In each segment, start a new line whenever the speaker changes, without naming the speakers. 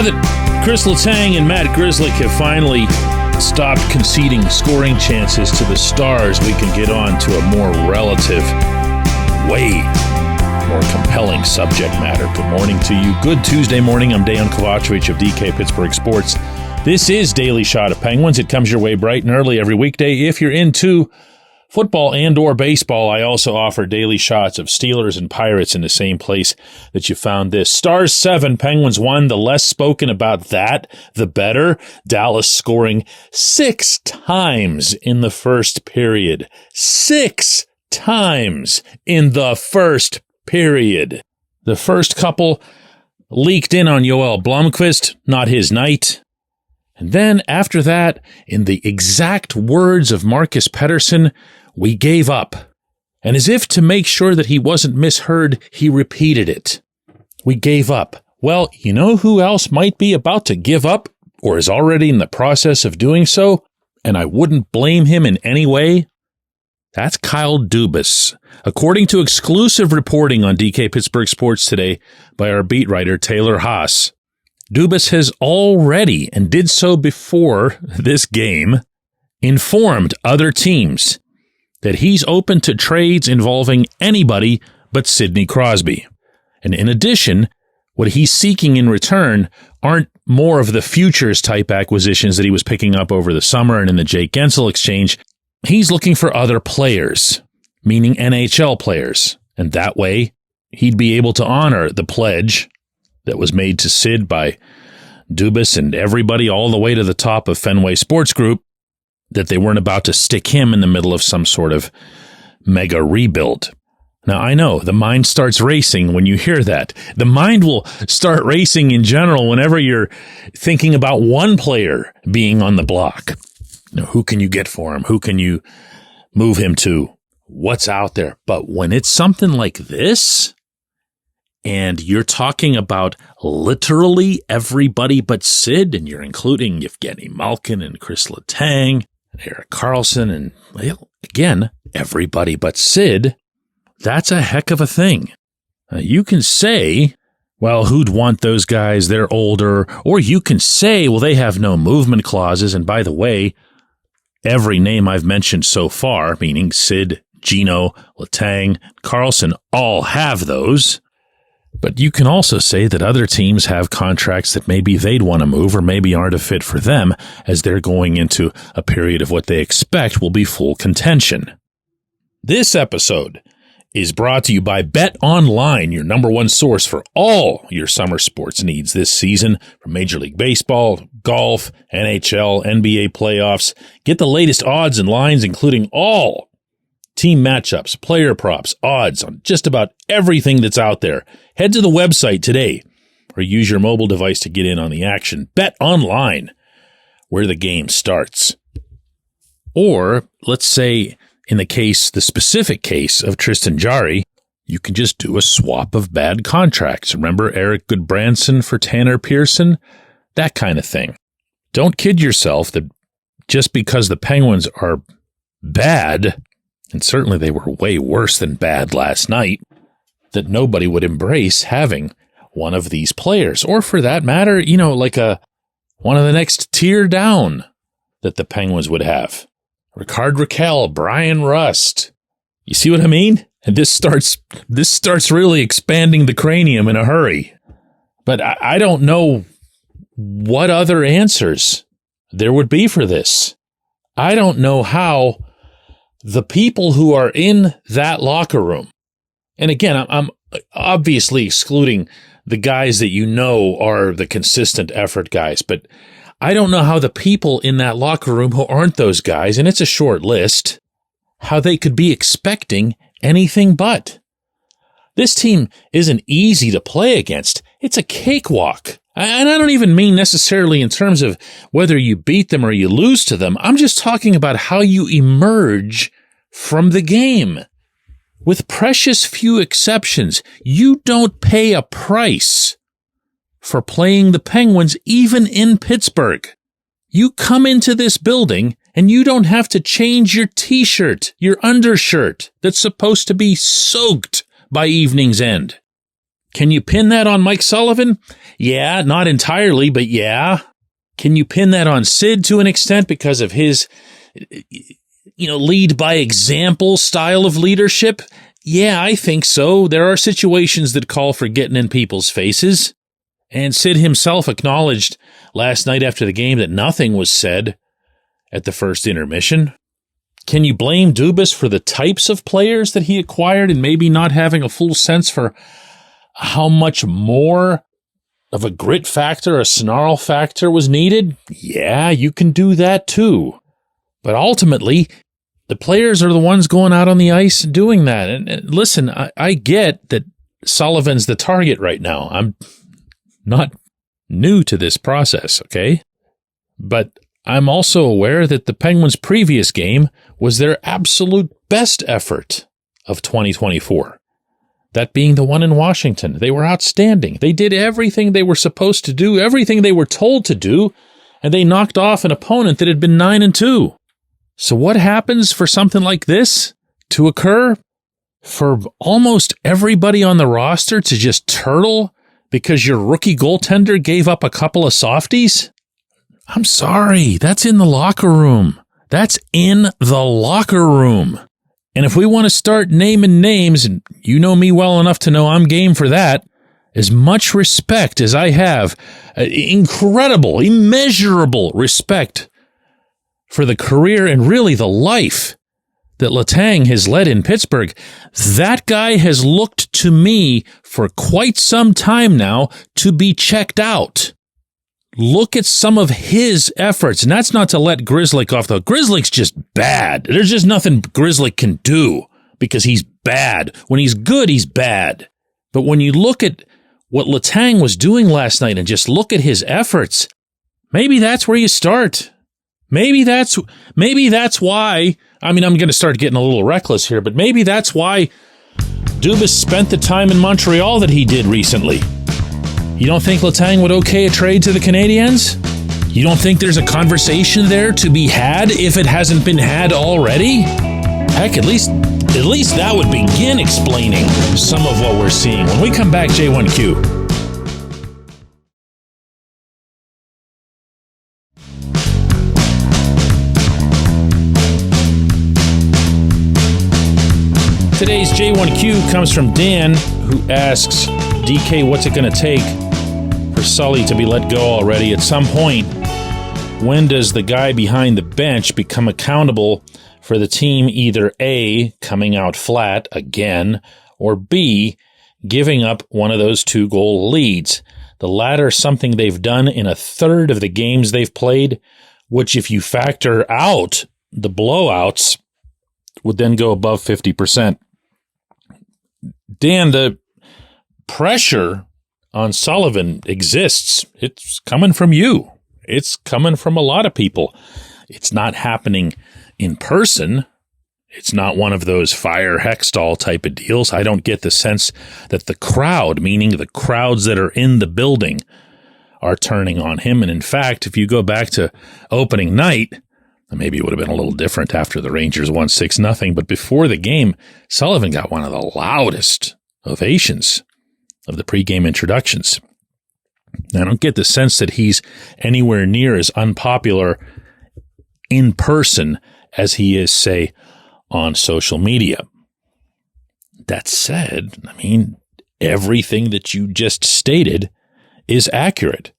Now that Chris Letang and Matt Grzelcyk have finally stopped conceding scoring chances to the Stars, we can get on to a more relative, way more compelling subject matter. Good morning to you. Good Tuesday morning. I'm Dejan Kovacevic of DK Pittsburgh Sports. This is Daily Shot of Penguins. It comes your way bright and early every weekday. If you're into football and or baseball, I also offer daily shots of Steelers and Pirates in the same place that you found this. Stars 7, Penguins 1. The less spoken about that, the better. Dallas scoring 6 times in the first period. 6 times in the first period. The first couple leaked in on Yoel Blomqvist, not his night. And then after that, in the exact words of Marcus Pettersson, we gave up. And as if to make sure that he wasn't misheard, he repeated it. We gave up. Well, you know who else might be about to give up or is already in the process of doing so? And I wouldn't blame him in any way. That's Kyle Dubas. According to exclusive reporting on DK Pittsburgh Sports today by our beat writer Taylor Haas, Dubas has already, and did so before this game, informed other teams that he's open to trades involving anybody but Sidney Crosby. And in addition, what he's seeking in return aren't more of the futures type acquisitions that he was picking up over the summer and in the Jake Gensel exchange. He's looking for other players, meaning NHL players. And that way, he'd be able to honor the pledge that was made to Sid by Dubas and everybody all the way to the top of Fenway Sports Group, that they weren't about to stick him in the middle of some sort of mega rebuild. Now, I know the mind starts racing when you hear that. The mind will start racing in general whenever you're thinking about one player being on the block. Now, who can you get for him? Who can you move him to? What's out there? But when it's something like this, and you're talking about literally everybody but Sid, and you're including Evgeny Malkin and Chris Letang, and Erik Karlsson, and, well, again, everybody but Sid, that's a heck of a thing. You can say, well, who'd want those guys? They're older. Or you can say, well, they have no movement clauses. And by the way, every name I've mentioned so far, meaning Sid, Gino, Letang, Karlsson, all have those. But you can also say that other teams have contracts that maybe they'd want to move or maybe aren't a fit for them as they're going into a period of what they expect will be full contention. This episode is brought to you by Bet Online, your number one source for all your summer sports needs this season, from Major League Baseball, golf, NHL, NBA playoffs. Get the latest odds and lines, including all team matchups, player props, odds on just about everything that's out there. Head to the website today or use your mobile device to get in on the action. Bet Online, where the game starts. Or, let's say, in the specific case of Tristan Jarry, you can just do a swap of bad contracts. Remember Eric Goodbranson for Tanner Pearson? That kind of thing. Don't kid yourself that just because the Penguins are bad, and certainly they were way worse than bad last night, that nobody would embrace having one of these players. Or for that matter, like one of the next tier down that the Penguins would have. Rickard Rakell, Brian Rust. You see what I mean? And this starts really expanding the cranium in a hurry. But I don't know what other answers there would be for this. I don't know how the people who are in that locker room, and again, I'm obviously excluding the guys that you know are the consistent effort guys, but I don't know how the people in that locker room who aren't those guys, and it's a short list, how they could be expecting anything but. This team isn't easy to play against. It's a cakewalk. And I don't even mean necessarily in terms of whether you beat them or you lose to them. I'm just talking about how you emerge from the game. With precious few exceptions, you don't pay a price for playing the Penguins, even in Pittsburgh. You come into this building and you don't have to change your t-shirt, your undershirt that's supposed to be soaked by evening's end. Can you pin that on Mike Sullivan? Yeah, not entirely, but yeah. Can you pin that on Sid to an extent because of his, lead by example style of leadership? Yeah, I think so. There are situations that call for getting in people's faces. And Sid himself acknowledged last night after the game that nothing was said at the first intermission. Can you blame Dubas for the types of players that he acquired and maybe not having a full sense for how much more of a grit factor, a snarl factor was needed? Yeah, you can do that too. But ultimately, the players are the ones going out on the ice and doing that. And listen, I get that Sullivan's the target right now. I'm not new to this process, okay? But I'm also aware that the Penguins' previous game was their absolute best effort of 2024. That being the one in Washington. They were outstanding. They did everything they were supposed to do, everything they were told to do, and they knocked off an opponent that had been 9-2. So what happens for something like this to occur? For almost everybody on the roster to just turtle because your rookie goaltender gave up a couple of softies? I'm sorry, that's in the locker room. That's in the locker room. And if we want to start naming names, and you know me well enough to know I'm game for that, as much respect as I have, incredible, immeasurable respect for the career and really the life that Letang has led in Pittsburgh, that guy has looked to me for quite some time now to be checked out. Look at some of his efforts, and that's not to let Grzelcyk off the hook. Grzelcyk's just bad. There's just nothing Grzelcyk can do because he's bad. When he's good, he's bad. But when you look at what Letang was doing last night and just look at his efforts, maybe that's where you start. Maybe that's why, I'm going to start getting a little reckless here, but maybe that's why Dubas spent the time in Montreal that he did recently. You don't think Letang would okay a trade to the Canadiens? You don't think there's a conversation there to be had if it hasn't been had already? Heck, at least that would begin explaining some of what we're seeing. When we come back, J1Q. Today's J1Q comes from Dan, who asks, DK, what's it going to take for Sully to be let go already? At some point, when does the guy behind the bench become accountable for the team either A, coming out flat again, or B, giving up one of those 2-goal leads? The latter something they've done in a third of the games they've played, which if you factor out the blowouts, would then go above 50%. Dan, the pressure on Sullivan exists. It's coming from you. It's coming from a lot of people. It's not happening in person. It's not one of those fire Hextall type of deals. I don't get the sense that the crowd, meaning the crowds that are in the building, are turning on him. And in fact, if you go back to opening night, maybe it would have been a little different after the Rangers won 6-0, but before the game, Sullivan got one of the loudest ovations of the pregame introductions. I don't get the sense that he's anywhere near as unpopular in person as he is, say, on social media. That said, everything that you just stated is accurate.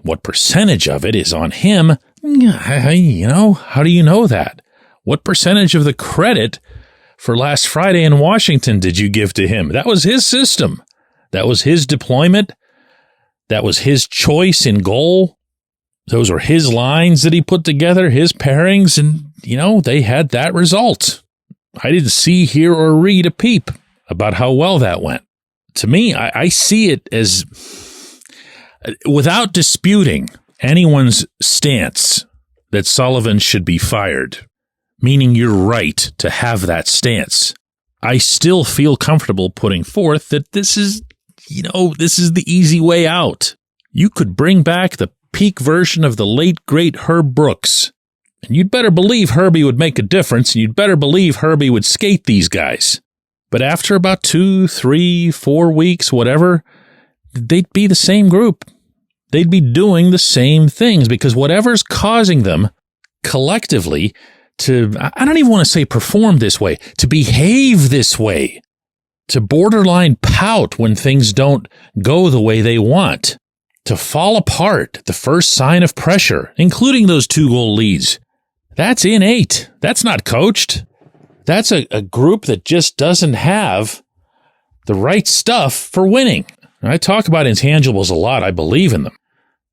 What percentage of it is on him? How do you know that? What percentage of the credit for last Friday in Washington did you give to him? That was his system. That was his deployment. That was his choice in goal. Those were his lines that he put together, his pairings, and, they had that result. I didn't see, hear, or read a peep about how well that went. To me, I see it as, without disputing anyone's stance that Sullivan should be fired, meaning you're right to have that stance, I still feel comfortable putting forth that this is the easy way out. You could bring back the peak version of the late, great Herb Brooks, and you'd better believe Herbie would make a difference, and you'd better believe Herbie would skate these guys. But after about 2, 3, 4 weeks, whatever, they'd be the same group. They'd be doing the same things because whatever's causing them collectively to, I don't even want to say perform this way, to behave this way, to borderline pout when things don't go the way they want, to fall apart at the first sign of pressure, including those 2-goal leads. That's innate. That's not coached. That's a group that just doesn't have the right stuff for winning. I talk about intangibles a lot. I believe in them.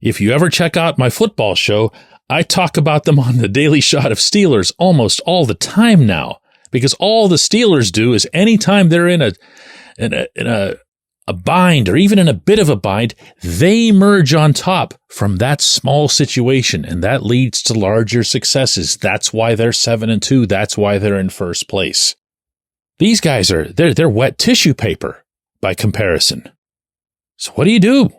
If you ever check out my football show, I talk about them on the Daily Shot of Steelers almost all the time now, because all the Steelers do is anytime they're in a bind or even in a bit of a bind, they emerge on top from that small situation, and that leads to larger successes. That's why they're 7-2. That's why they're in first place. These guys they're wet tissue paper by comparison. So what do you do?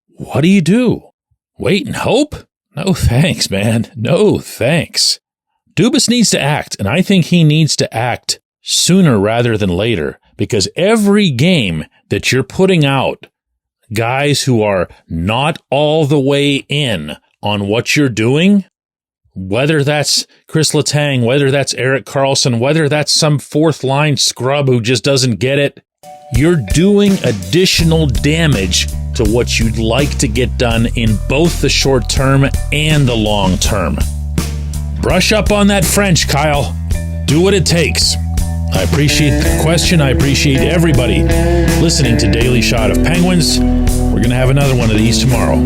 What do you do? Wait and hope? No thanks, man. No thanks. Dubas needs to act, and I think he needs to act sooner rather than later, because every game that you're putting out guys who are not all the way in on what you're doing, whether that's Chris Letang, whether that's Erik Karlsson, whether that's some fourth line scrub who just doesn't get it, you're doing additional damage to what you'd like to get done in both the short term and the long term. Brush up on that French, Kyle. Do what it takes. I appreciate the question. I appreciate everybody listening to Daily Shot of Penguins. We're going to have another one of these tomorrow.